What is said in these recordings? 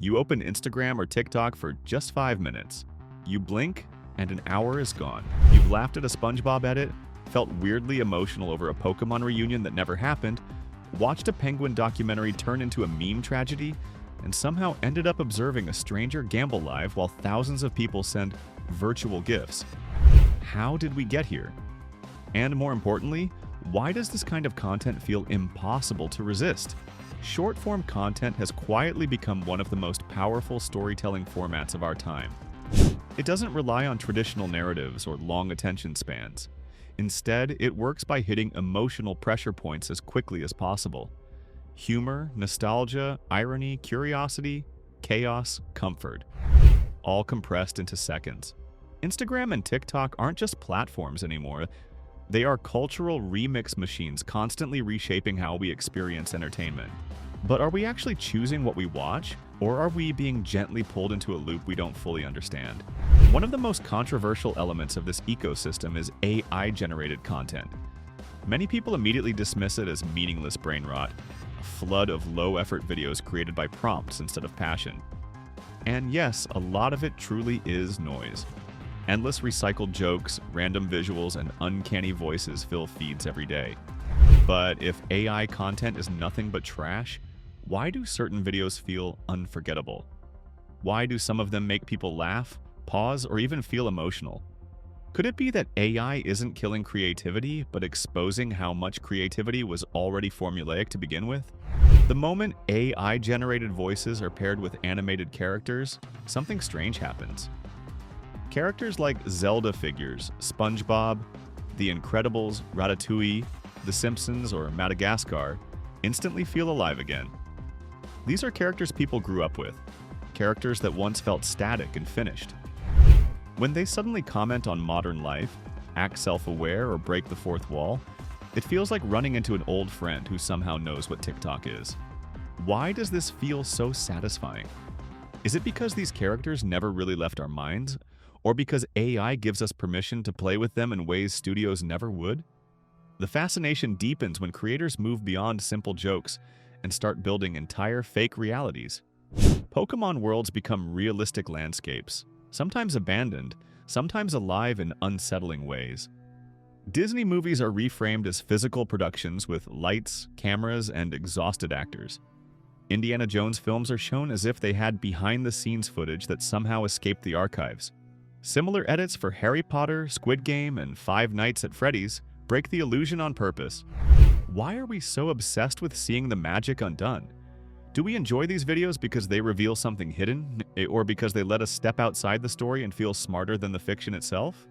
You open Instagram or TikTok for just 5 minutes. You blink, and an hour is gone. You've laughed at a SpongeBob edit, felt weirdly emotional over a Pokemon reunion that never happened, watched a penguin documentary turn into a meme tragedy, and somehow ended up observing a stranger gamble live while thousands of people send virtual gifts. How did we get here? And more importantly, why does this kind of content feel impossible to resist? Short-form content has quietly become one of the most powerful storytelling formats of our time. It doesn't rely on traditional narratives or long attention spans. Instead, it works by hitting emotional pressure points as quickly as possible. Humor, nostalgia, irony, curiosity, chaos, comfort. All compressed into seconds. Instagram and TikTok aren't just platforms anymore. They are cultural remix machines constantly reshaping how we experience entertainment. But are we actually choosing what we watch, or are we being gently pulled into a loop we don't fully understand? One of the most controversial elements of this ecosystem is AI-generated content. Many people immediately dismiss it as meaningless brain rot, a flood of low-effort videos created by prompts instead of passion. And yes, a lot of it truly is noise. Endless recycled jokes, random visuals, and uncanny voices fill feeds every day. But if AI content is nothing but trash, why do certain videos feel unforgettable? Why do some of them make people laugh, pause, or even feel emotional? Could it be that AI isn't killing creativity, but exposing how much creativity was already formulaic to begin with? The moment AI-generated voices are paired with animated characters, something strange happens. Characters like Zelda figures, SpongeBob, The Incredibles, Ratatouille, The Simpsons, or Madagascar instantly feel alive again. These are characters people grew up with, characters that once felt static and finished. When they suddenly comment on modern life, act self-aware, or break the fourth wall, it feels like running into an old friend who somehow knows what TikTok is. Why does this feel so satisfying? Is it because these characters never really left our minds? Or because AI gives us permission to play with them in ways studios never would? The fascination deepens when creators move beyond simple jokes and start building entire fake realities. Pokemon worlds become realistic landscapes, sometimes abandoned, sometimes alive in unsettling ways. Disney movies are reframed as physical productions with lights, cameras, and exhausted actors. Indiana Jones films are shown as if they had behind-the-scenes footage that somehow escaped the archives. Similar edits for Harry Potter, Squid Game, and Five Nights at Freddy's break the illusion on purpose. Why are we so obsessed with seeing the magic undone? Do we enjoy these videos because they reveal something hidden, or because they let us step outside the story and feel smarter than the fiction itself?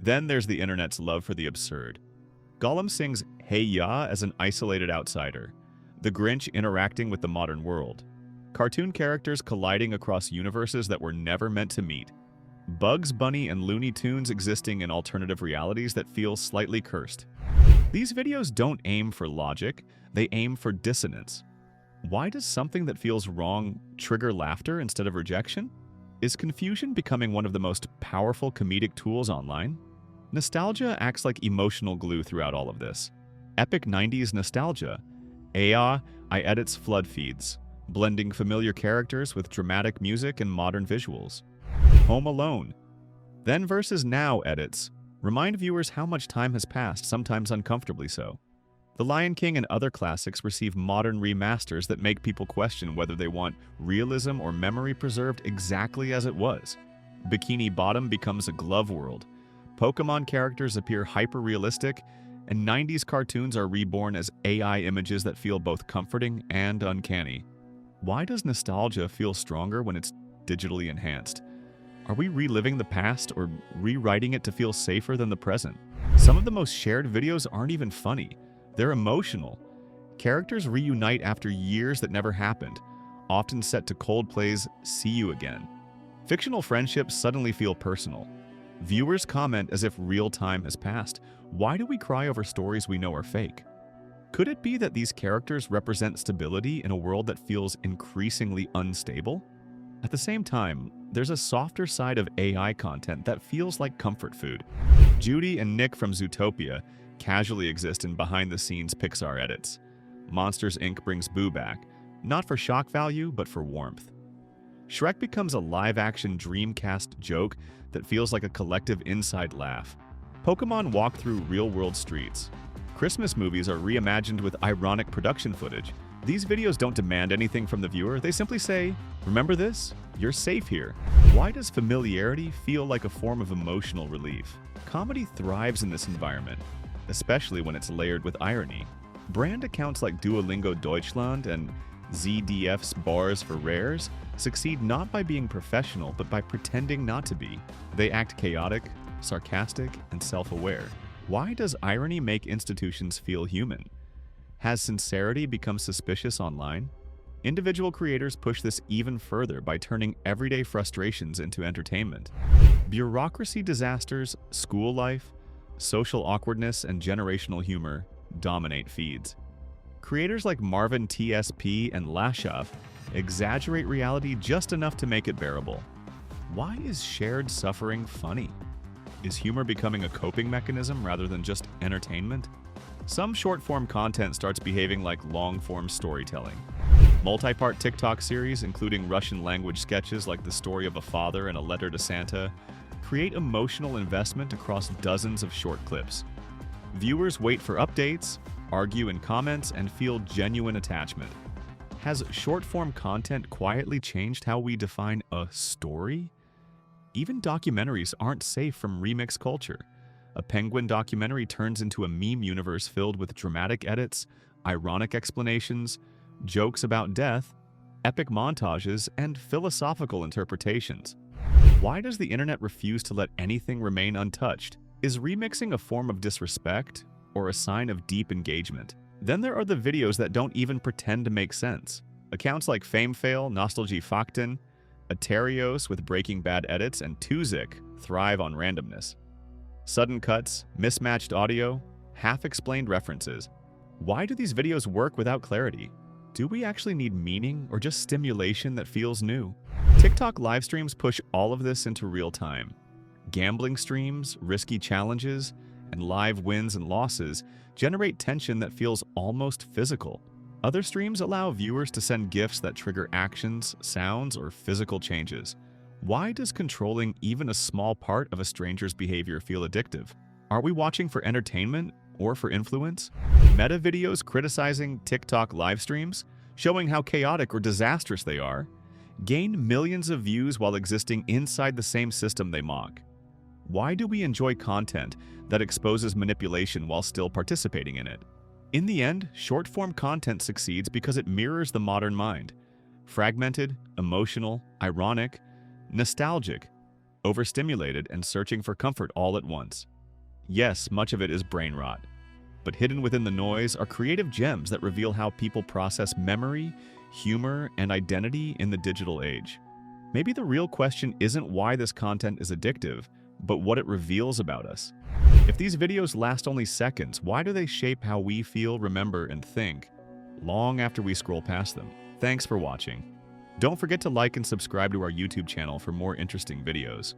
Then there's the internet's love for the absurd. Gollum sings "Hey Ya" as an isolated outsider, the Grinch interacting with the modern world, cartoon characters colliding across universes that were never meant to meet, Bugs Bunny and Looney Tunes existing in alternative realities that feel slightly cursed. These videos don't aim for logic, they aim for dissonance. Why does something that feels wrong trigger laughter instead of rejection? Is confusion becoming one of the most powerful comedic tools online? Nostalgia acts like emotional glue throughout all of this. Epic 90s nostalgia. AI edits flood feeds, blending familiar characters with dramatic music and modern visuals. Home Alone. Then versus Now edits remind viewers how much time has passed, sometimes uncomfortably so. The Lion King and other classics receive modern remasters that make people question whether they want realism or memory preserved exactly as it was. Bikini Bottom becomes a glove world. Pokemon characters appear hyper-realistic, and 90s cartoons are reborn as AI images that feel both comforting and uncanny. Why does nostalgia feel stronger when it's digitally enhanced? Are we reliving the past or rewriting it to feel safer than the present? Some of the most shared videos aren't even funny. They're emotional. Characters reunite after years that never happened, often set to Coldplay's "See You Again." Fictional friendships suddenly feel personal. Viewers comment as if real time has passed. Why do we cry over stories we know are fake? Could it be that these characters represent stability in a world that feels increasingly unstable? At the same time, there's a softer side of AI content that feels like comfort food. Judy and Nick from Zootopia casually exist in behind-the-scenes Pixar edits. Monsters, Inc. brings Boo back, not for shock value, but for warmth. Shrek becomes a live-action Dreamcast joke that feels like a collective inside laugh. Pokemon walk through real-world streets. Christmas movies are reimagined with ironic production footage. These videos don't demand anything from the viewer, they simply say, "Remember this? You're safe here." Why does familiarity feel like a form of emotional relief? Comedy thrives in this environment, especially when it's layered with irony. Brand accounts like Duolingo Deutschland and ZDF's Bars for Rares succeed not by being professional, but by pretending not to be. They act chaotic, sarcastic, and self-aware. Why does irony make institutions feel human? Has sincerity become suspicious online? Individual creators push this even further by turning everyday frustrations into entertainment. Bureaucracy disasters, school life, social awkwardness, and generational humor dominate feeds. Creators like Marvin TSP and Lashav exaggerate reality just enough to make it bearable. Why is shared suffering funny? Is humor becoming a coping mechanism rather than just entertainment? Some short-form content starts behaving like long-form storytelling. Multi-part TikTok series, including Russian-language sketches like The Story of a Father and A Letter to Santa, create emotional investment across dozens of short clips. Viewers wait for updates, argue in comments, and feel genuine attachment. Has short-form content quietly changed how we define a story? Even documentaries aren't safe from remix culture. A Penguin documentary turns into a meme universe filled with dramatic edits, ironic explanations, jokes about death, epic montages, and philosophical interpretations. Why does the internet refuse to let anything remain untouched? Is remixing a form of disrespect or a sign of deep engagement? Then there are the videos that don't even pretend to make sense. Accounts like FameFail, Nostalgie Fakten, Aterios with Breaking Bad edits, and Tuzik thrive on randomness. Sudden cuts, mismatched audio, half-explained references. Why do these videos work without clarity? Do we actually need meaning or just stimulation that feels new? TikTok live streams push all of this into real time. Gambling streams, risky challenges, and live wins and losses generate tension that feels almost physical. Other streams allow viewers to send gifts that trigger actions, sounds, or physical changes. Why does controlling even a small part of a stranger's behavior feel addictive? Are we watching for entertainment or for influence? Meta videos criticizing TikTok live streams, showing how chaotic or disastrous they are, gain millions of views while existing inside the same system they mock. Why do we enjoy content that exposes manipulation while still participating in it? In the end, short-form content succeeds because it mirrors the modern mind. Fragmented, emotional, ironic, nostalgic, overstimulated, and searching for comfort all at once. Yes, much of it is brain rot, but hidden within the noise are creative gems that reveal how people process memory, humor, and identity in the digital age. Maybe the real question isn't why this content is addictive, but what it reveals about us. If these videos last only seconds, why do they shape how we feel, remember, and think long after we scroll past them? Thanks for watching. Don't forget to like and subscribe to our YouTube channel for more interesting videos.